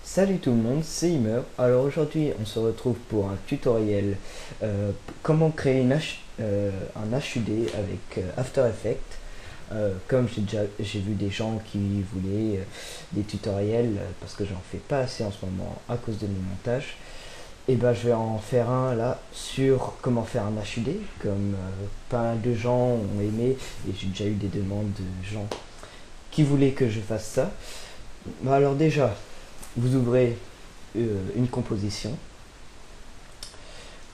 Salut tout le monde, c'est Imer. Alors aujourd'hui on se retrouve pour un tutoriel comment créer un HUD avec After Effects. Comme j'ai vu des gens qui voulaient des tutoriels parce que j'en fais pas assez en ce moment à cause de mes montages. Et ben je vais en faire un là sur comment faire un HUD comme pas mal de gens ont aimé et j'ai déjà eu des demandes de gens qui voulaient que je fasse ça. Bah alors déjà vous ouvrez une composition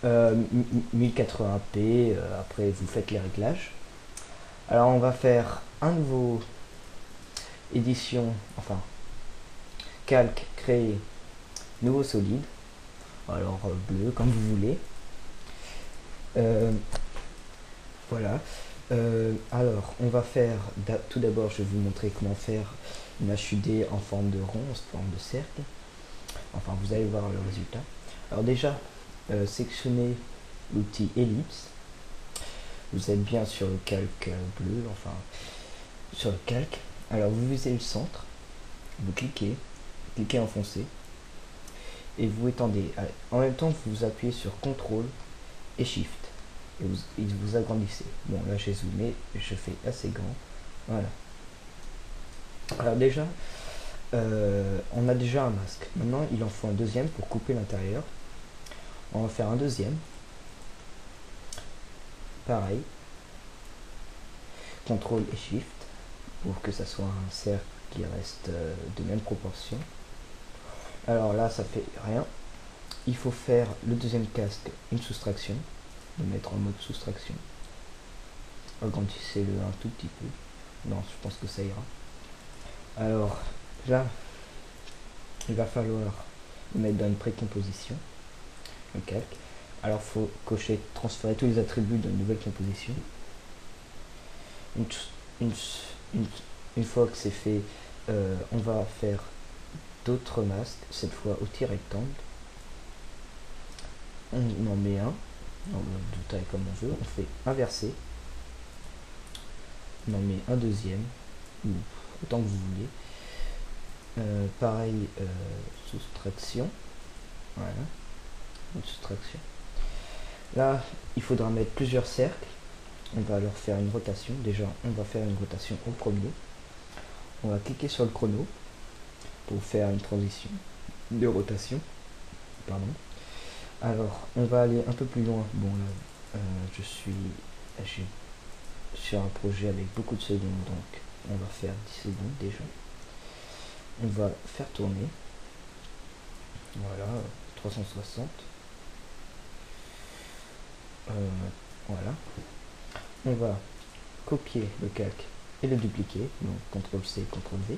1080p, après vous faites les réglages. Alors on va faire un nouveau édition, enfin calque, créer nouveau solide, alors bleu comme vous voulez. Euh, voilà. Alors on va faire, tout d'abord je vais vous montrer comment faire une HUD en forme de rond, en forme de cercle. Enfin vous allez voir le résultat. Alors déjà, sélectionnez l'outil ellipse. Vous êtes bien sur le calque bleu, enfin sur le calque. Alors vous visez le centre, vous cliquez enfoncé et vous étendez. En même temps vous appuyez sur CTRL et SHIFT et vous agrandissez. Bon là j'ai zoomé, je fais assez grand. Voilà. Alors déjà, on a déjà un masque. Maintenant il en faut un deuxième pour couper l'intérieur. On va faire un deuxième. Pareil. CTRL et SHIFT pour que ça soit un cercle qui reste de même proportion. Alors là ça fait rien. Il faut faire le deuxième casque une soustraction, le mettre en mode soustraction. Agrandissez-le un tout petit peu. Non, je pense que ça ira. Alors là, il va falloir le mettre dans une précomposition, le calque. Alors il faut cocher transférer tous les attributs d'une nouvelle composition. Une, une, une, une fois que c'est fait, on va faire d'autres masques, cette fois outil rectangle. On en met un, de taille comme on veut, on fait inverser, on en met un deuxième, ou autant que vous voulez. Pareil, soustraction, voilà, une soustraction. Là, il faudra mettre plusieurs cercles, on va leur faire une rotation. Déjà, on va faire une rotation au premier. On va cliquer sur le chrono pour faire une transition de rotation. Pardon. Alors, on va aller un peu plus loin. Bon, là, je suis sur un projet avec beaucoup de secondes, donc on va faire 10 secondes déjà. On va faire tourner. Voilà, 360. Voilà. On va copier le calque et le dupliquer. Donc CTRL-C, CTRL-V.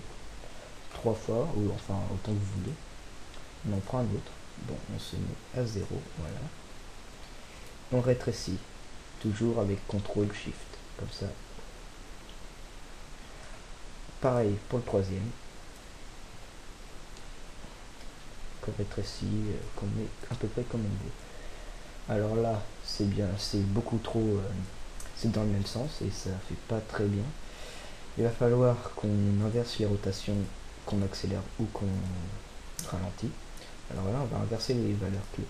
3 fois, ou enfin autant que vous voulez. On en prend un autre. Bon, on se met à 0. Voilà. On rétrécit. Toujours avec CTRL-SHIFT. Comme ça. Pareil pour le troisième. Qu'on rétrécit, qu'on met à peu près comme on veut. Alors là, c'est bien, c'est beaucoup trop, c'est dans le même sens et ça fait pas très bien. Il va falloir qu'on inverse les rotations, qu'on accélère ou qu'on ralentit. Alors là, on va inverser les valeurs clés.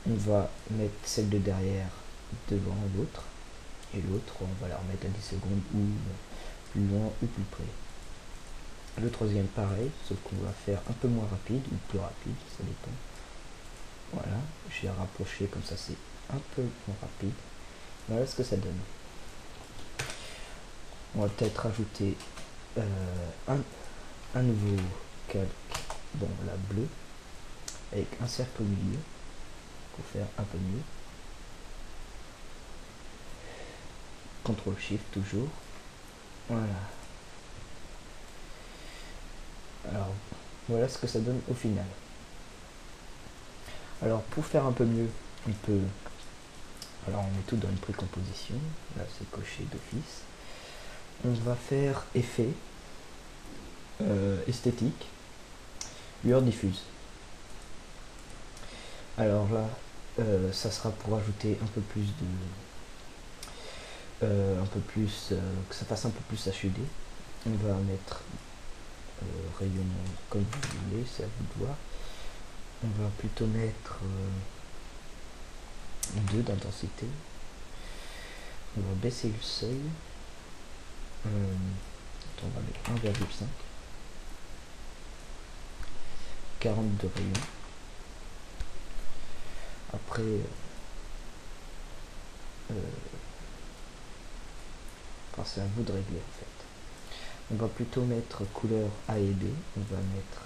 On va mettre celle de derrière devant l'autre et l'autre, on va la remettre à 10 secondes ou plus loin ou plus près. Le troisième pareil, sauf qu'on va faire un peu moins rapide ou plus rapide, ça dépend. Voilà, j'ai rapproché comme ça, c'est un peu moins rapide. Voilà ce que ça donne. On va peut-être rajouter un nouveau calque, bon là bleu, avec un cercle au milieu, pour faire un peu mieux. CTRL SHIFT toujours. Voilà. Alors, voilà ce que ça donne au final. Alors, pour faire un peu mieux, on peut... Alors, on met tout dans une précomposition. Là, c'est coché d'office. On va faire effet, esthétique, lueur diffuse. Alors là, ça sera pour ajouter un peu plus de... que ça fasse un peu plus HUD. On va mettre rayonnant comme vous voulez, c'est à vous de voir. On va plutôt mettre 2 d'intensité. On va baisser le seuil. On va mettre 1,5. 40 de rayon. Après, c'est à vous de régler en fait. On va plutôt mettre couleur A et B. On va mettre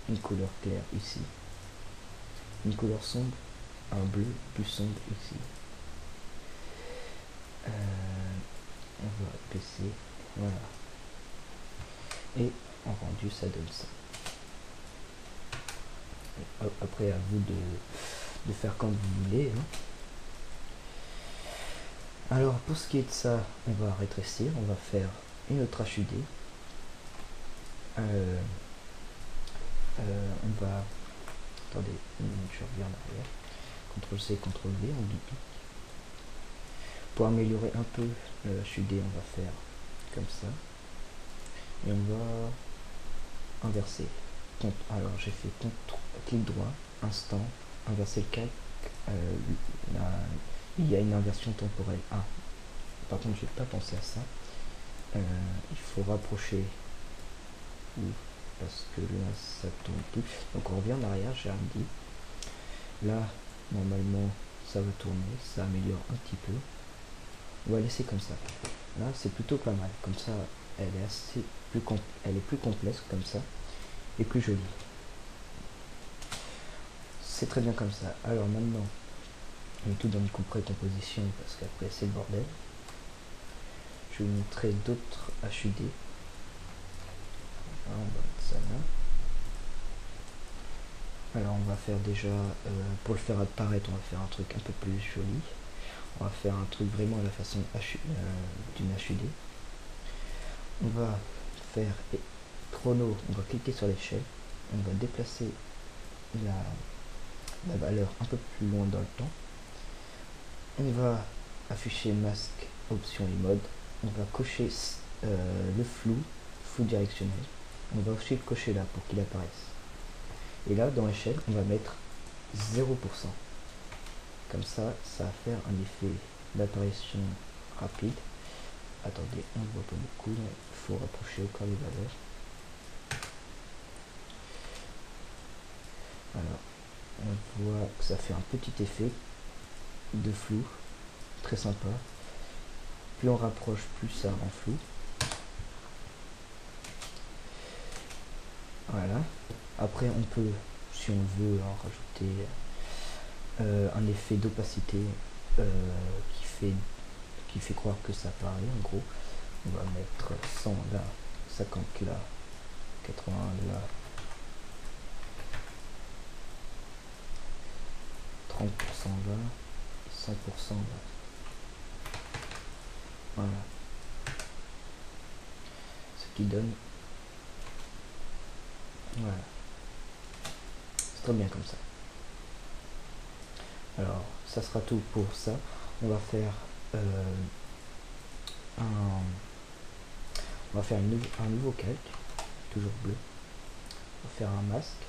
une couleur claire ici, une couleur sombre, un bleu plus sombre ici. On va baisser, voilà. Et en rendu, ça donne ça. Après, à vous de faire comme vous voulez. Hein. Alors, pour ce qui est de ça, on va rétrécir, on va faire une autre HUD. On va... Attendez, je reviens en arrière. CTRL-C, CTRL-V, on duplique. Pour améliorer un peu le HUD, on va faire comme ça. Et on va inverser. Alors, j'ai fait clic droit, instant, inverser le calque. Il y a une inversion temporelle. Ah, par contre, je n'ai pas pensé à ça. Il faut rapprocher parce que là ça tourne plus. Donc on revient en arrière, j'ai dit. Là, normalement, ça va tourner, ça améliore un petit peu. On va laisser comme ça. Là, c'est plutôt pas mal. Comme ça, elle est plus complexe comme ça et plus jolie. C'est très bien comme ça. Alors maintenant, on est tout dans une composition parce qu'après c'est le bordel. Je vais vous montrer d'autres HUD. On va mettre ça là. Alors on va faire déjà, pour le faire apparaître, on va faire un truc un peu plus joli. On va faire un truc vraiment à la façon d'une HUD. On va faire chrono, on va cliquer sur l'échelle. On va déplacer la valeur un peu plus loin dans le temps. On va afficher masque, option et mode. On va cocher le flou directionnel. On va aussi le cocher là pour qu'il apparaisse. Et là, dans l'échelle, on va mettre 0%. Comme ça, ça va faire un effet d'apparition rapide. Attendez, on ne voit pas beaucoup, il faut rapprocher encore les valeurs. Alors, on voit que ça fait un petit effet de flou, très sympa. Plus on rapproche, plus ça rend flou. Voilà. Après, on peut, si on veut, en rajouter un effet d'opacité qui fait croire que ça apparaît. En gros, on va mettre 100 là, 50 là, 80 là, 30% là, 100% là. Voilà. Ce qui donne, voilà. C'est très bien comme ça. Alors, ça sera tout pour ça. On va faire un nouveau calque, toujours bleu. On va faire un masque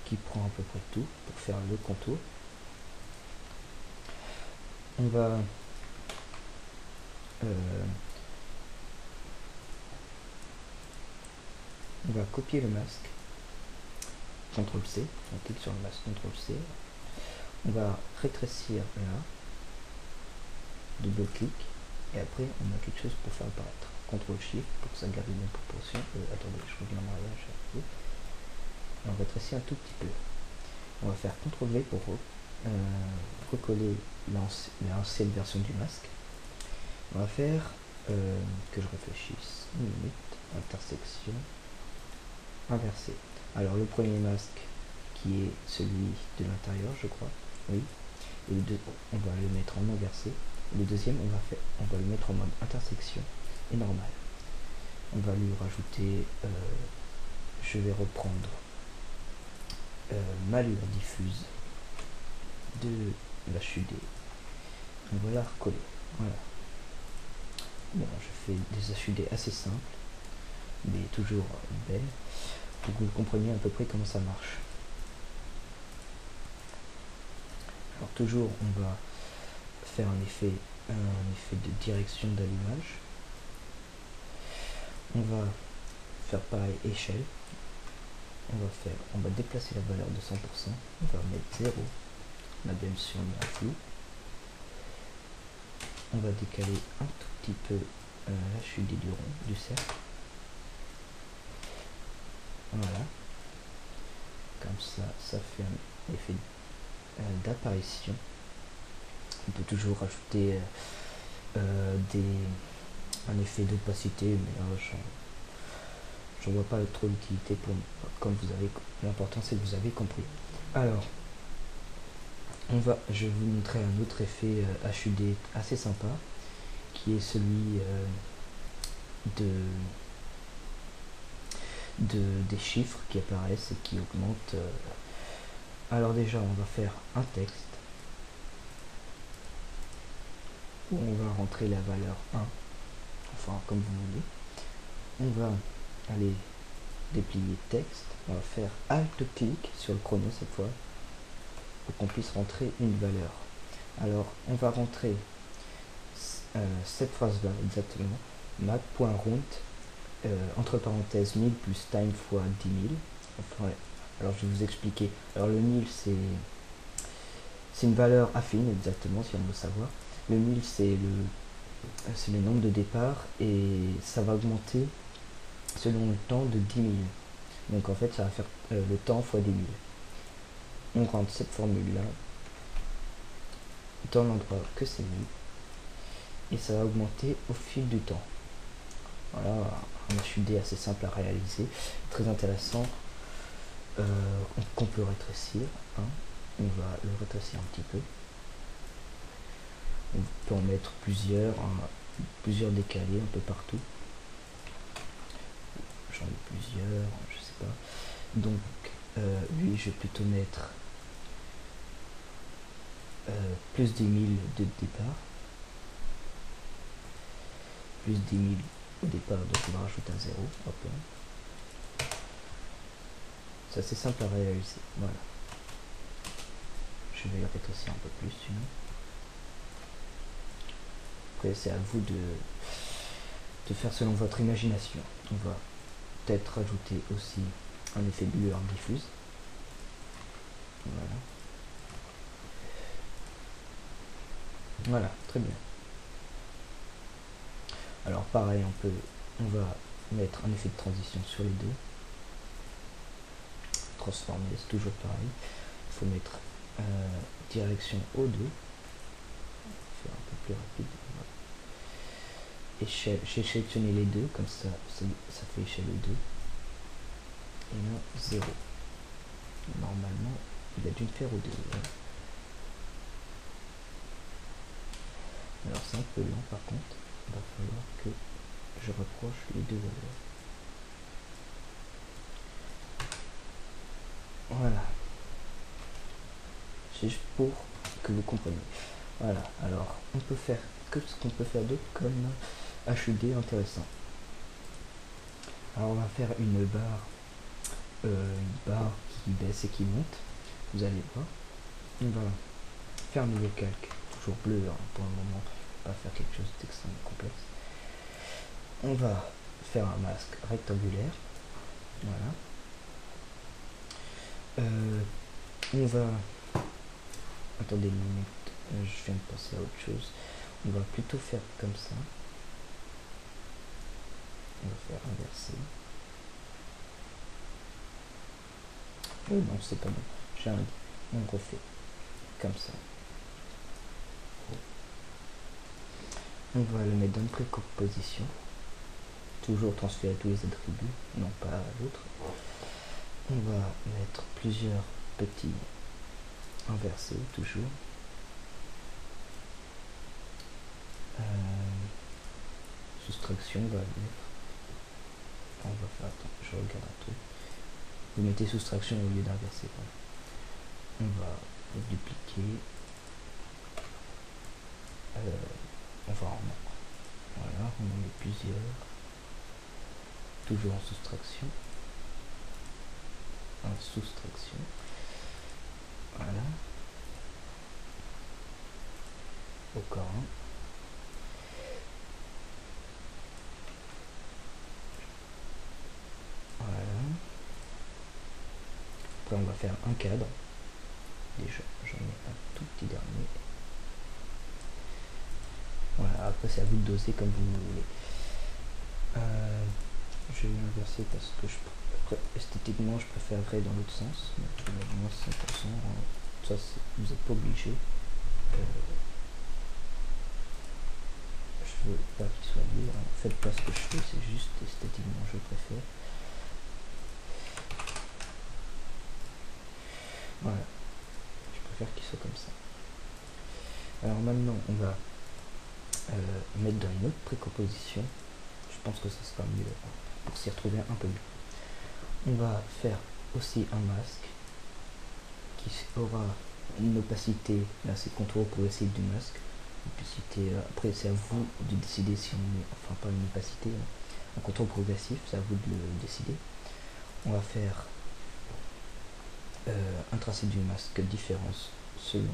qui prend à peu près tout pour faire le contour. On va copier le masque, CTRL-C, on clique sur le masque, CTRL-C, on va rétrécir là, double-clic, et après on a quelque chose pour faire apparaître. CTRL-SHIFT pour que ça garde les mêmes proportions. Attendez, je reviens en arrière, on rétrécit un tout petit peu. On va faire CTRL-V pour recoller l'ancienne version du masque. On va faire, que je réfléchisse, une limite, intersection, inversé. Alors le premier masque qui est celui de l'intérieur, je crois, oui, et on va le mettre en inversé. Le deuxième, on va le mettre en mode intersection et normal. On va lui rajouter, je vais reprendre ma lueur diffuse de la HUD. On va la recoller. Voilà. Bon, je fais des HUD assez simples, mais toujours belles, pour que vous compreniez à peu près comment ça marche. Alors toujours, on va faire un effet de direction d'allumage. On va faire pareil échelle. On va déplacer la valeur de 100%. On va mettre 0. On a bien sûr mis un flou. On va décaler un tout petit peu la chute du rond, du cercle. Voilà. Comme ça, ça fait un effet d'apparition. On peut toujours rajouter un effet d'opacité, mais là, j'en vois pas trop d'utilité pour, comme vous avez, l'important c'est que vous avez compris. Alors, je vais vous montrer un autre effet HUD assez sympa, qui est celui des chiffres qui apparaissent et qui augmentent. Alors déjà, on va faire un texte où on va rentrer la valeur 1, enfin comme vous voulez. On va aller déplier texte, on va faire Alt-clic sur le chrono cette fois, pour qu'on puisse rentrer une valeur. Alors, on va rentrer cette phrase-là exactement, mat.round, entre parenthèses 1000 plus time fois 10 000. Enfin, alors, je vais vous expliquer. Alors, le 1000, c'est une valeur affine, exactement, si on veut savoir. Le 1000, c'est le nombre de départ, et ça va augmenter selon le temps de 10 000. Donc, en fait, ça va faire le temps fois 10 000. On rentre cette formule-là dans l'endroit que c'est mis, et ça va augmenter au fil du temps. Voilà un HUD assez simple à réaliser, très intéressant, qu'on peut rétrécir. Hein. On va le rétrécir un petit peu. On peut en mettre plusieurs décalés un peu partout. J'en ai plusieurs, je sais pas. Donc lui, je vais plutôt mettre plus 10 000 de départ. Plus 10 000 au départ, donc on va rajouter un 0. Hop là. C'est assez simple à réaliser. Voilà. Je vais le rétrécir un peu plus sinon. Après, c'est à vous de faire selon votre imagination. On va peut-être rajouter aussi un effet de lueur diffuse. Voilà. Voilà, très bien. Alors pareil, on va mettre un effet de transition sur les deux. Transformer, c'est toujours pareil. Il faut mettre direction O2. Faire un peu plus rapide. Échelle, j'ai sélectionné les deux, comme ça fait échelle 2. Et là, 0. Normalement, il a dû me faire O2. Voilà. Alors c'est un peu lent par contre, il va falloir que je rapproche les deux valeurs. Voilà. C'est juste pour que vous compreniez. Voilà, alors on peut faire que ce qu'on peut faire d'autre comme HUD intéressant. Alors on va faire une barre qui baisse et qui monte. Vous allez voir. On va faire un nouveau calque, toujours bleu hein, pour le moment, pas faire quelque chose d'extrêmement complexe. On va faire un masque rectangulaire. Voilà. On va... Attendez une minute, je viens de penser à autre chose. On va plutôt faire comme ça. On va faire inverser. Non, c'est pas bon. J'ai un... On refait comme ça. On va le mettre dans une précomposition. Toujours transférer tous les attributs, non pas à l'autre. On va mettre plusieurs petits inversés, toujours. Soustraction, on va mettre. On va faire, attends, je regarde un truc. Vous mettez soustraction au lieu d'inverser. On va dupliquer. On va Voilà, on en met plusieurs. Toujours en soustraction. En soustraction. Voilà. Encore un. Voilà. Après on va faire un cadre. Déjà, j'en ai un tout petit dernier. Voilà, après c'est à vous de doser comme vous voulez. Je vais l'inverser parce que esthétiquement je préférerais dans l'autre sens. Mais moi 100%, ça vous n'êtes pas obligé. Je veux pas qu'il soit libre. Faites pas ce que je fais, c'est juste esthétiquement je préfère. Voilà, je préfère qu'il soit comme ça. Alors maintenant on va mettre dans une autre précomposition. Je pense que ça sera mieux pour s'y retrouver un peu mieux. On va faire aussi un masque qui aura une opacité, là c'est contrôle progressif du masque. Opacité, après c'est à vous de décider si on met, enfin pas une opacité, un contour progressif, c'est à vous de le décider. On va faire un tracé du masque différence selon.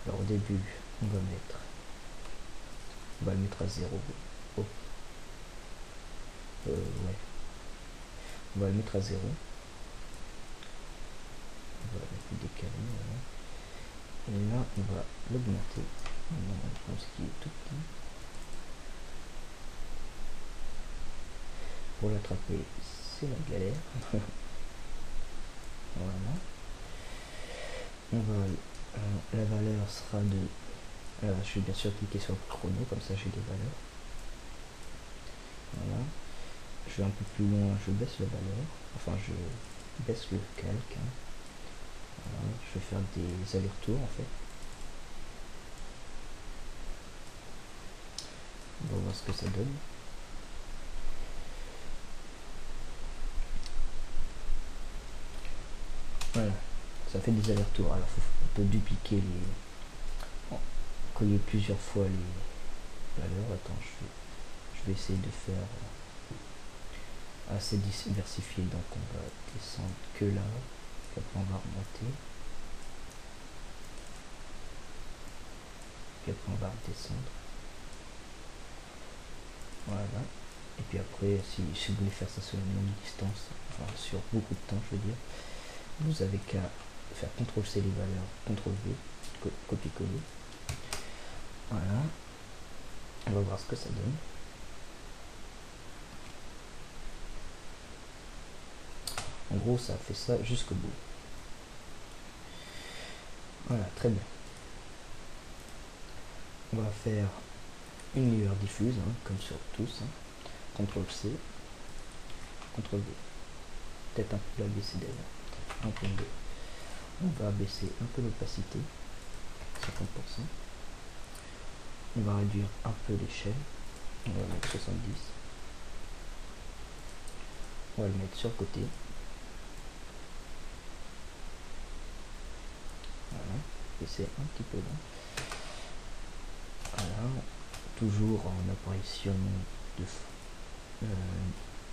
Alors au début on va le mettre à 0. Oh. Ouais. On va le mettre à 0. On va le mettre plus décalé. Voilà. Et là on va l'augmenter. On ce qui est tout petit. Pour l'attraper, c'est la galère. Voilà. On va, la valeur sera de. Je vais bien sûr cliquer sur le chrono, comme ça j'ai des valeurs. Voilà. Je vais un peu plus loin, je baisse la valeur. Enfin, je baisse le calque. Hein. Voilà. Je vais faire des allers-retours en fait. On va voir ce que ça donne. Voilà, ça fait des allers-retours. Alors on peut dupliquer coller plusieurs fois les valeurs. Attends, je vais essayer de faire assez diversifié. Donc on va descendre que là, puis après on va remonter, puis après on va redescendre. Voilà. Et puis après, si vous voulez faire ça sur une longue distance, enfin sur beaucoup de temps, je veux dire, vous avez qu'à faire CTRL-C les valeurs, CTRL-V, copier-coller. Voilà. On va voir ce que ça donne. En gros, ça fait ça jusqu'au bout. Voilà, très bien. On va faire une lueur diffuse, hein, comme sur tous. Hein. CTRL-C, CTRL-V. Peut-être un peu la baisser d'ailleurs. 1.2. On va baisser un peu l'opacité, 50%. On va réduire un peu l'échelle. On va mettre 70. On va le mettre sur le côté. Voilà. Baisser un petit peu là. Voilà. Toujours en apparition de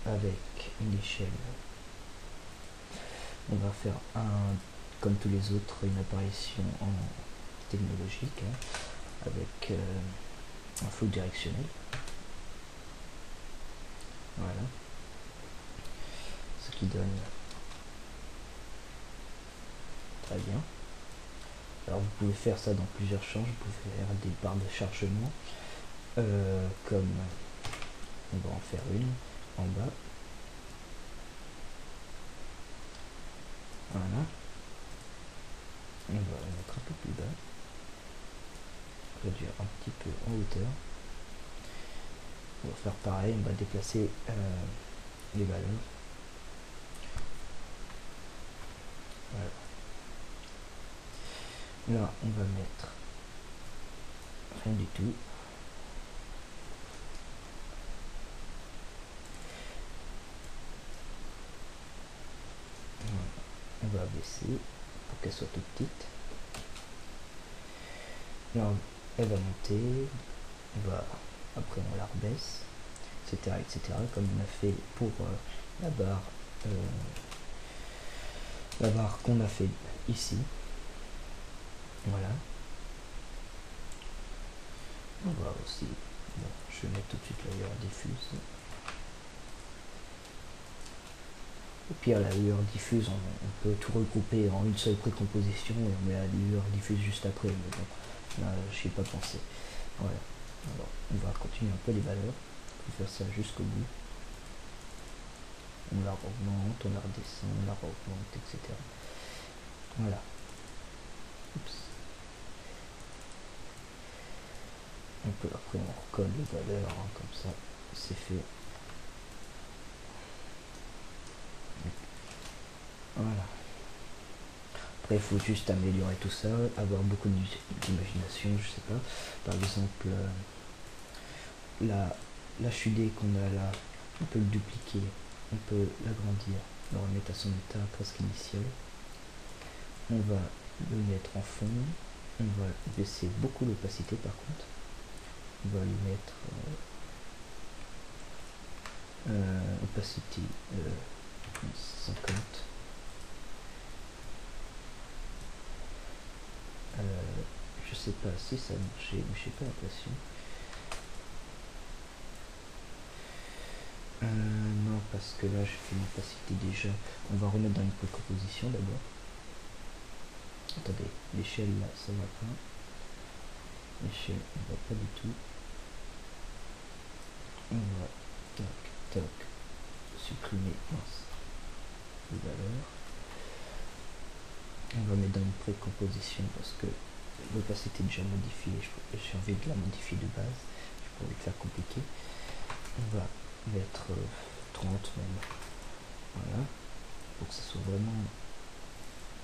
avec une échelle. On va faire comme tous les autres, une apparition en technologique, hein, avec un flou directionnel. Voilà. Ce qui donne très bien. Alors vous pouvez faire ça dans plusieurs champs, vous pouvez faire des barres de chargement, comme on va en faire une en bas. Voilà. On va la mettre un peu plus bas. Réduire un petit peu en hauteur. On va faire pareil, on va déplacer les valeurs. Voilà. Là, on va mettre rien du tout. Voilà. On va baisser pour qu'elle soit toute petite. Là, elle va monter. On va après on la rebaisse, etc., comme on a fait pour la barre qu'on a fait ici. Voilà. On va aussi, bon, je vais mettre tout de suite la lueur diffuse. Au pire, la lueur diffuse, on peut tout regrouper en une seule précomposition et on met la lueur diffuse juste après, mais bon, là, je n'y ai pas pensé. Voilà. Alors, on va continuer un peu les valeurs, on peut faire ça jusqu'au bout. On la augmente, on la redescend, on la augmente, etc. Voilà. Oups. Après on recolle les valeurs, hein, comme ça, c'est fait. Voilà. Après, il faut juste améliorer tout ça, avoir beaucoup d'imagination, je sais pas. Par exemple, l'HUD qu'on a là, on peut le dupliquer, on peut l'agrandir, le remettre à son état presque initial. On va le mettre en fond, on va baisser beaucoup l'opacité par contre. On va lui mettre opacity 50. Je sais pas si ça a marché, mais j'ai pas l'impression. Non, parce que là j'ai fait une opacité déjà. On va remettre dans une précomposition d'abord. Attendez, l'échelle là ça va pas. L'échelle on va pas du tout. On va tac supprimer les valeurs. On va mettre dans une précomposition parce que l'opacité est déjà modifiée, j'ai envie de la modifier de base, je pourrais le faire compliqué. On va mettre 30 même, voilà, pour que ça soit vraiment,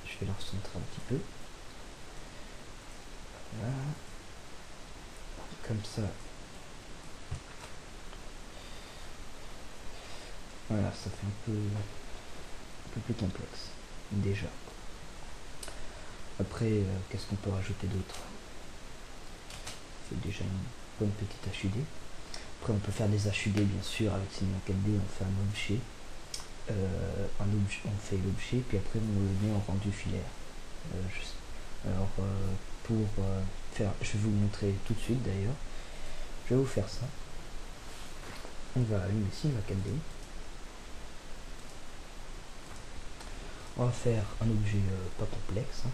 je vais la recentrer un petit peu, voilà, comme ça, voilà, ça fait un peu plus complexe, déjà. Après, qu'est-ce qu'on peut rajouter d'autre? C'est déjà une bonne petite HUD. Après, on peut faire des HUD bien sûr avec Cinema 4D, on fait un objet, on fait l'objet, puis après on le met en rendu filaire. Pour faire, je vais vous montrer tout de suite d'ailleurs. Je vais vous faire ça. On va allumer Cinema 4D. On va faire un objet pas complexe, hein,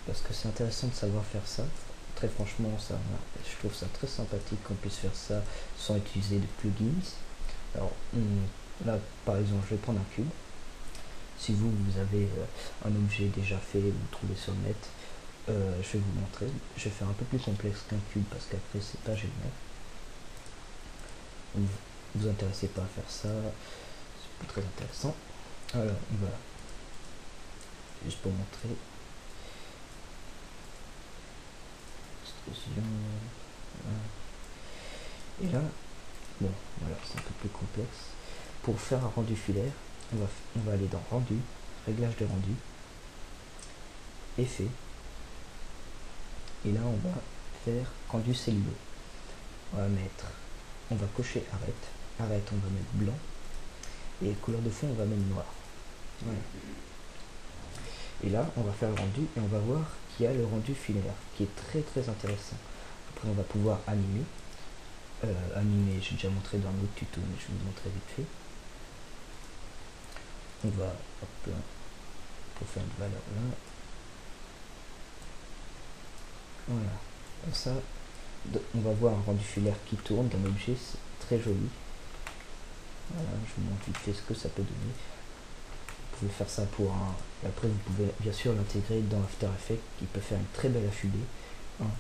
parce que c'est intéressant de savoir faire ça. Très franchement, je trouve ça très sympathique qu'on puisse faire ça sans utiliser de plugins. Alors là, par exemple, je vais prendre un cube. Si vous avez un objet déjà fait, vous trouvez sur le net, je vais vous montrer. Je vais faire un peu plus complexe qu'un cube parce qu'après c'est pas génial. Vous intéressez pas à faire ça, c'est pas très intéressant. Alors on va juste pour montrer. Voilà. Et là, bon, voilà, c'est un peu plus complexe. Pour faire un rendu filaire, on va aller dans rendu, réglage de rendu, effet, et là on va faire rendu celluleux. On va cocher arrête on va mettre blanc, et couleur de fond on va mettre noir. Voilà. Et là on va faire le rendu et on va voir qu'il y a le rendu filaire qui est très très intéressant. Après on va pouvoir animer. J'ai déjà montré dans un autre tuto, mais je vais vous montrer vite fait. On va, hop là, pour faire une valeur là. Voilà, comme ça, on va voir un rendu filaire qui tourne d'un objet, c'est très joli. Voilà, je vous montre vite fait ce que ça peut donner. Vous pouvez faire ça pour un... Après, vous pouvez bien sûr l'intégrer dans After Effects, qui peut faire une très belle HUD. Hein.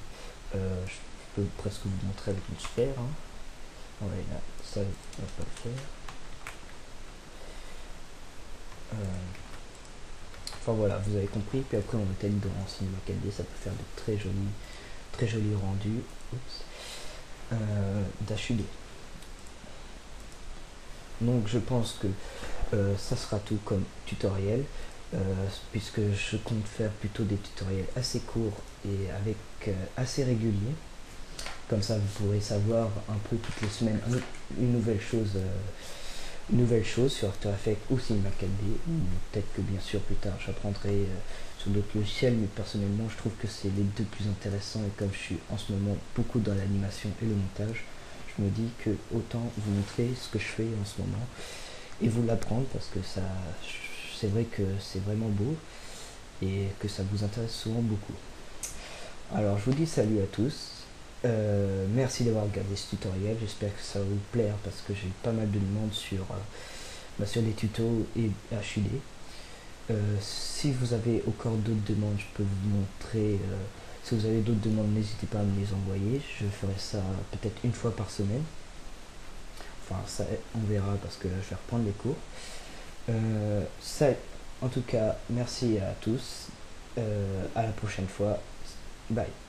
Je peux presque vous montrer avec une sphère. Hein. Ouais, là, ça, on va pas le faire. Enfin voilà, vous avez compris. Puis après, on intègre dans Cinema 4D, ça peut faire de très jolis rendus d'HUD. Donc je pense que ça sera tout comme tutoriel, puisque je compte faire plutôt des tutoriels assez courts et avec assez réguliers. Comme ça, vous pourrez savoir un peu toutes les semaines une nouvelle chose sur After Effects ou Cinema 4D. Peut-être que bien sûr plus tard j'apprendrai sur d'autres logiciels, mais personnellement je trouve que c'est les deux plus intéressants, et comme je suis en ce moment beaucoup dans l'animation et le montage, je me dis que autant vous montrer ce que je fais en ce moment et vous l'apprendre, parce que ça, c'est vrai que c'est vraiment beau et que ça vous intéresse souvent beaucoup. Alors je vous dis salut à tous. Merci d'avoir regardé ce tutoriel, j'espère que ça va vous plaire parce que j'ai eu pas mal de demandes sur les tutos et HUD. Si vous avez encore d'autres demandes, je peux vous montrer. Si vous avez d'autres demandes, n'hésitez pas à me les envoyer. Je ferai ça peut-être une fois par semaine. Enfin, ça, on verra parce que là, je vais reprendre les cours. Ça, en tout cas, merci à tous. À la prochaine fois. Bye.